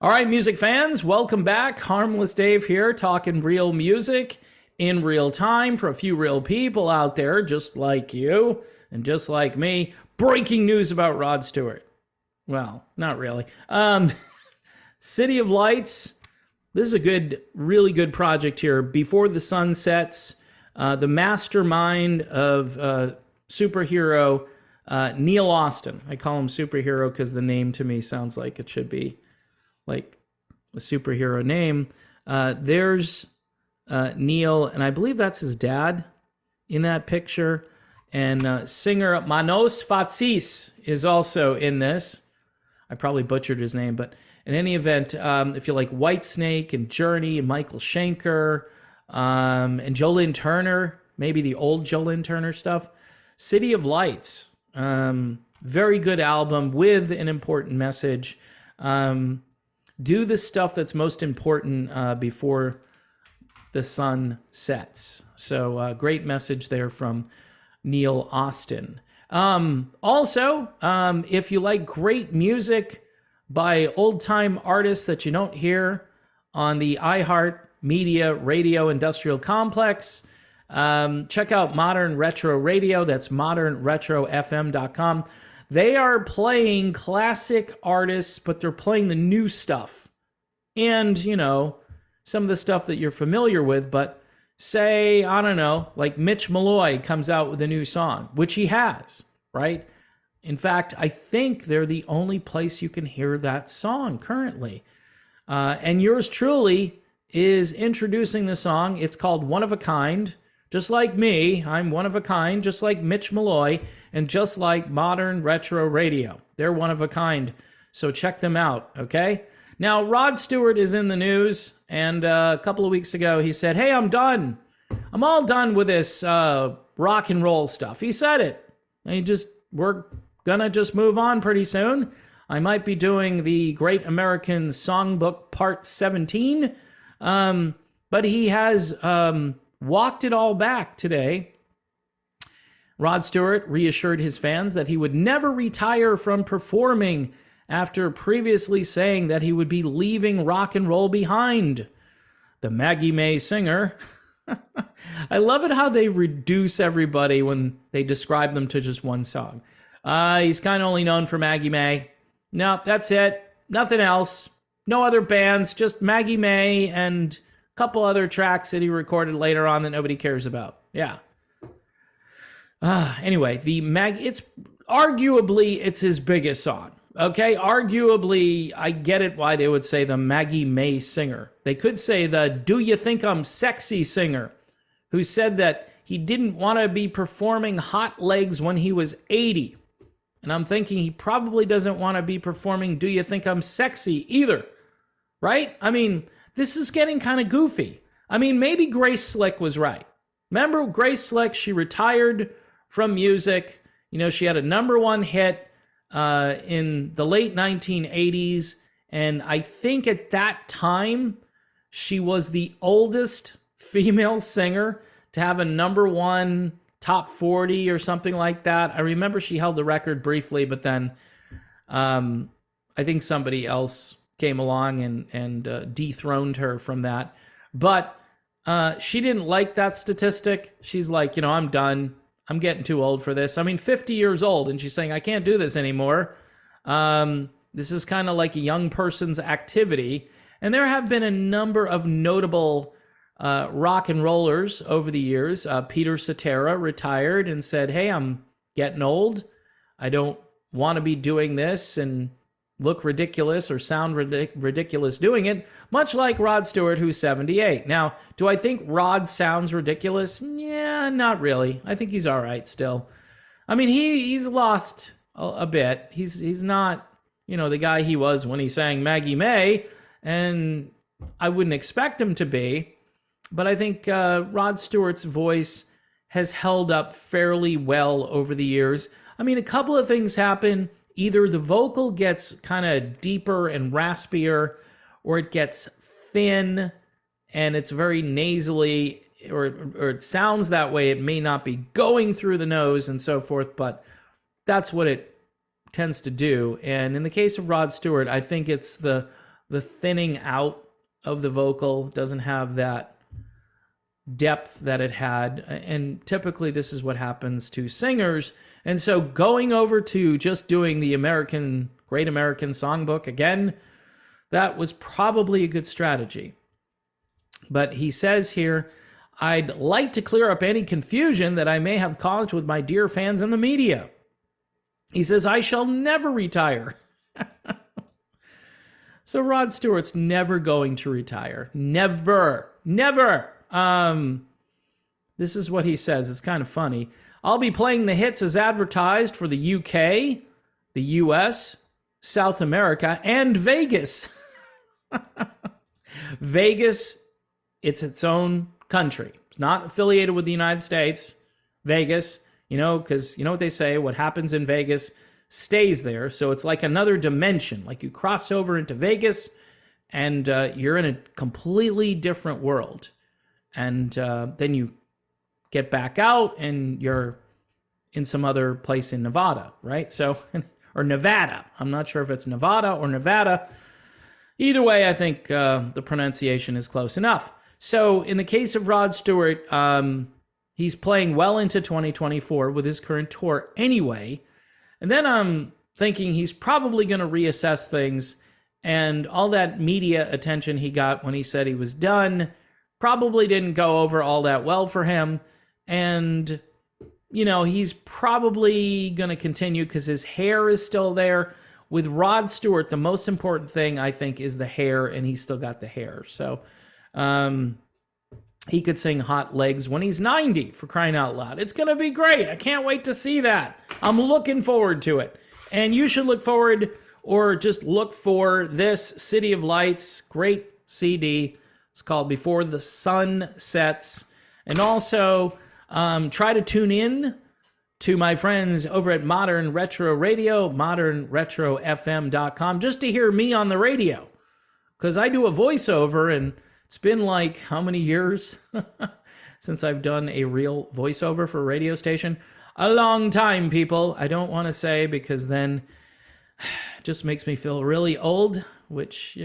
All right, music fans, welcome back. Harmless Dave here, talking real music in real time for a few real people out there, just like you and just like me. Breaking news about Rod Stewart. Well, not really. City of Lights. This is a really good project here. Before the Sun Sets, the mastermind of superhero Neil Austin. I call him superhero because the name to me sounds like it should be like a superhero name. There's Neil, and I believe that's his dad in that picture. And singer Manos Fatsis is also in this. I probably butchered his name, but in any event, if you like Whitesnake and Journey and Michael Schenker and Jolene Turner, maybe the old Jolene Turner stuff, City of Lights, very good album with an important message. Do the stuff that's most important before the sun sets. So great message there from Neil Austin. Also, if you like great music by old-time artists that you don't hear on the iHeart Media Radio Industrial Complex, check out Modern Retro Radio. That's modernretrofm.com. They are playing classic artists, but they're playing the new stuff. And, you know, some of the stuff that you're familiar with, but say, I don't know, like Mitch Malloy comes out with a new song, which he has, right? In fact, I think they're the only place you can hear that song currently. And yours truly is introducing the song. It's called One of a Kind. Just like me, I'm one of a kind, just like Mitch Malloy, and just like Modern Retro Radio. They're one of a kind, so check them out, okay? Now, Rod Stewart is in the news, and a couple of weeks ago he said, hey, I'm done. I'm all done with this rock and roll stuff. He said it. We're gonna just move on pretty soon. I might be doing the Great American Songbook Part 17, but he has walked it all back today. Rod Stewart reassured his fans that he would never retire from performing after previously saying that he would be leaving rock and roll behind. The Maggie May singer. I love it how they reduce everybody when they describe them to just one song. He's kind of only known for Maggie May. No, that's it. Nothing else. No other bands, just Maggie May and a couple other tracks that he recorded later on that nobody cares about. Yeah. Anyway, it's arguably it's his biggest song. Okay, arguably, I get it why they would say the Maggie May singer. They could say the Do You Think I'm Sexy singer, who said that he didn't want to be performing Hot Legs when he was 80. And I'm thinking he probably doesn't want to be performing Do You Think I'm Sexy either, right? I mean, this is getting kind of goofy. I mean, maybe Grace Slick was right. Remember Grace Slick? She retired from music. You know, she had a #1 hit in the late 1980s. And I think at that time, she was the oldest female singer to have a #1 top 40 or something like that. I remember she held the record briefly, but then I think somebody else came along and dethroned her from that. But she didn't like that statistic. She's like, you know, I'm done. I'm getting too old for this. I mean, 50 years old, and she's saying, I can't do this anymore. This is kind of like a young person's activity. And there have been a number of notable rock and rollers over the years. Peter Cetera retired and said, hey, I'm getting old. I don't want to be doing this and look ridiculous or sound ridiculous doing it, much like Rod Stewart, who's 78. Now, do I think Rod sounds ridiculous? Yeah, not really. I think he's all right still. I mean, he's lost a bit. He's not, you know, the guy he was when he sang Maggie May, and I wouldn't expect him to be. But I think Rod Stewart's voice has held up fairly well over the years. I mean, a couple of things happen. Either the vocal gets kind of deeper and raspier, or it gets thin and it's very nasally, or it sounds that way. It may not be going through the nose and so forth, but that's what it tends to do. And in the case of Rod Stewart, I think it's the the thinning out of the vocal, doesn't have that depth that it had. And typically this is what happens to singers. And so going over to just doing the Great American Songbook again, that was probably a good strategy. But he says here, I'd like to clear up any confusion that I may have caused with my dear fans in the media. He says, I shall never retire. So Rod Stewart's never going to retire. Never. Never. This is what he says. It's kind of funny. I'll be playing the hits as advertised for the UK, the US, South America, and Vegas. Vegas, it's its own country. It's not affiliated with the United States. Vegas, because you know what they say, what happens in Vegas stays there. So it's like another dimension. Like you cross over into Vegas and you're in a completely different world. And then you get back out and you're in some other place in Nevada, right? So, or Nevada. I'm not sure if it's Nevada or Nevada. Either way, I think the pronunciation is close enough. So in the case of Rod Stewart, he's playing well into 2024 with his current tour anyway. And then I'm thinking he's probably going to reassess things, and all that media attention he got when he said he was done probably didn't go over all that well for him. And, he's probably going to continue because his hair is still there. With Rod Stewart, the most important thing, I think, is the hair, and he's still got the hair. So he could sing Hot Legs when he's 90, for crying out loud. It's going to be great. I can't wait to see that. I'm looking forward to it. And you should look forward, or just look for this City of Lights, great CD. It's called Before the Sun Sets. And also, try to tune in to my friends over at Modern Retro Radio, modernretrofm.com, just to hear me on the radio. Because I do a voiceover, and it's been like, how many years since I've done a real voiceover for a radio station? A long time, people. I don't want to say, because then it just makes me feel really old, which,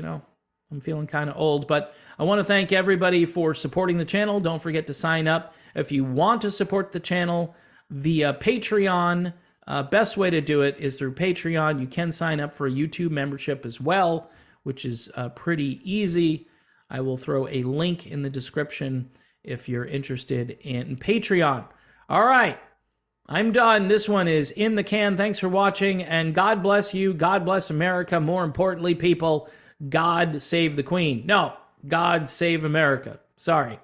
I'm feeling kind of old. But I want to thank everybody for supporting the channel. Don't forget to sign up if you want to support the channel via Patreon. Best way to do it is through Patreon. You can sign up for a YouTube membership as well, which is pretty easy. I will throw a link in the description if you're interested in Patreon. All right, I'm done. This one is in the can. Thanks for watching, and God bless you. God bless America. More importantly, people, God save the Queen. No, God save America. Sorry.